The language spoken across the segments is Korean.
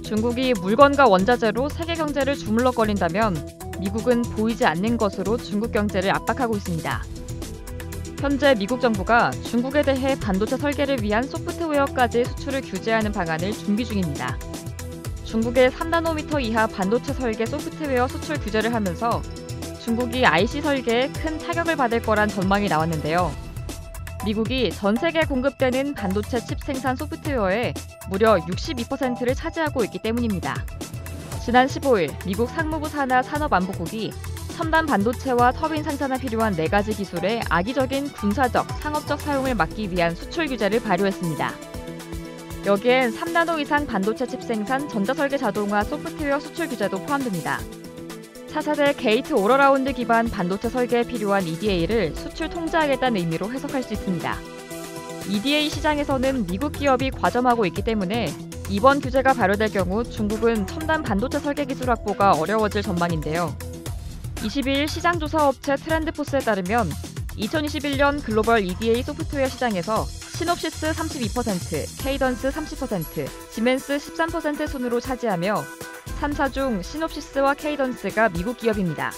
중국이 물건과 원자재로 세계 경제를 주물럭거린다면 미국은 보이지 않는 것으로 중국 경제를 압박하고 있습니다. 현재 미국 정부가 중국에 대해 반도체 설계를 위한 소프트웨어까지 수출을 규제하는 방안을 준비 중입니다. 중국의 3나노미터 이하 반도체 설계 소프트웨어 수출 규제를 하면서 중국이 IC 설계에 큰 타격을 받을 거란 전망이 나왔는데요. 미국이 전 세계에 공급되는 반도체 칩 생산 소프트웨어의 무려 62%를 차지하고 있기 때문입니다. 지난 15일 미국 상무부 산하 산업안보국이 첨단 반도체와 터빈 생산에 필요한 4가지 기술의 악의적인 군사적, 상업적 사용을 막기 위한 수출 규제를 발효했습니다. 여기엔 3나노 이상 반도체 칩 생산, 전자설계 자동화 소프트웨어 수출 규제도 포함됩니다. 차세대 게이트 올어라운드 기반 반도체 설계에 필요한 EDA를 수출 통제하겠다는 의미로 해석할 수 있습니다. EDA 시장에서는 미국 기업이 과점하고 있기 때문에 이번 규제가 발효될 경우 중국은 첨단 반도체 설계 기술 확보가 어려워질 전망인데요. 22일 시장조사업체 트렌드포스에 따르면 2021년 글로벌 EDA 소프트웨어 시장에서 시놉시스 32%, 케이던스 30%, 시멘스 13% 순으로 차지하며 3사 중 시놉시스와 케이던스가 미국 기업입니다.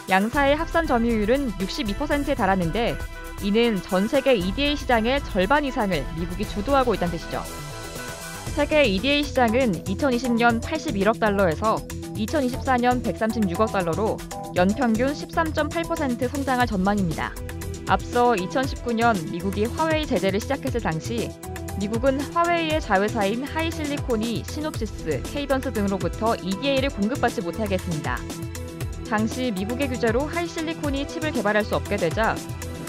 양사의 합산 점유율은 62%에 달하는데 이는 전 세계 EDA 시장의 절반 이상을 미국이 주도하고 있다는 뜻이죠. 세계 EDA 시장은 2020년 81억 달러에서 2024년 136억 달러로 연평균 13.8% 성장할 전망입니다. 앞서 2019년 미국이 화웨이 제재를 시작했을 당시 미국은 화웨이의 자회사인 하이실리콘이 시놉시스, 케이던스 등으로부터 EDA를 공급받지 못하게 했습니다. 당시 미국의 규제로 하이실리콘이 칩을 개발할 수 없게 되자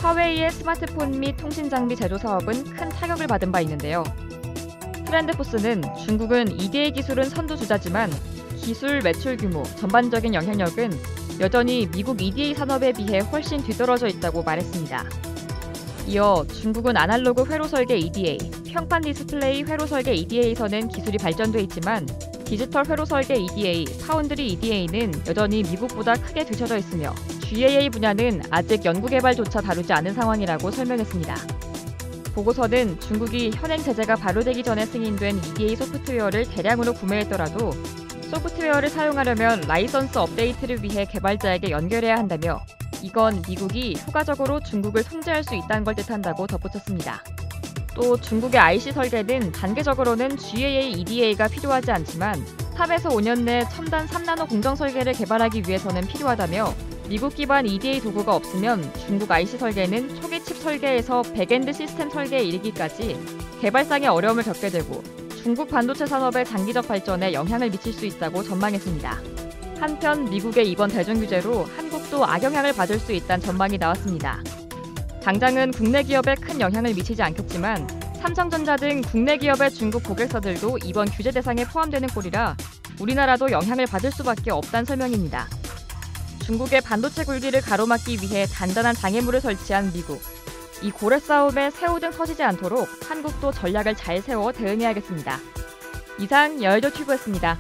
화웨이의 스마트폰 및 통신 장비 제조 사업은 큰 타격을 받은 바 있는데요. 트렌드포스는 중국은 EDA 기술은 선두주자지만 기술 매출 규모, 전반적인 영향력은 여전히 미국 EDA 산업에 비해 훨씬 뒤떨어져 있다고 말했습니다. 이어 중국은 아날로그 회로 설계 EDA, 평판 디스플레이 회로 설계 EDA에서는 기술이 발전돼 있지만 디지털 회로 설계 EDA, 파운드리 EDA는 여전히 미국보다 크게 뒤처져 있으며 GAA 분야는 아직 연구개발조차 다루지 않은 상황이라고 설명했습니다. 보고서는 중국이 현행 제재가 발효되기 전에 승인된 EDA 소프트웨어를 대량으로 구매했더라도 소프트웨어를 사용하려면 라이선스 업데이트를 위해 개발자에게 연결해야 한다며 이건 미국이 효과적으로 중국을 통제할 수 있다는 걸 뜻한다고 덧붙였습니다. 또 중국의 IC 설계는 단계적으로는 GAA EDA가 필요하지 않지만 3에서 5년 내 첨단 3나노 공정 설계를 개발하기 위해서는 필요하다며 미국 기반 EDA 도구가 없으면 중국 IC 설계는 초기 칩 설계에서 백엔드 시스템 설계에 이르기까지 개발상의 어려움을 겪게 되고 중국 반도체 산업의 장기적 발전에 영향을 미칠 수 있다고 전망했습니다. 한편 미국의 이번 대중 규제로 한국도 악영향을 받을 수 있다는 전망이 나왔습니다. 당장은 국내 기업에 큰 영향을 미치지 않겠지만 삼성전자 등 국내 기업의 중국 고객사들도 이번 규제 대상에 포함되는 꼴이라 우리나라도 영향을 받을 수밖에 없다는 설명입니다. 중국의 반도체 굴기를 가로막기 위해 단단한 장애물을 설치한 미국. 이 고래 싸움에 새우등 터지지 않도록 한국도 전략을 잘 세워 대응해야겠습니다. 이상 여의도 튜브였습니다.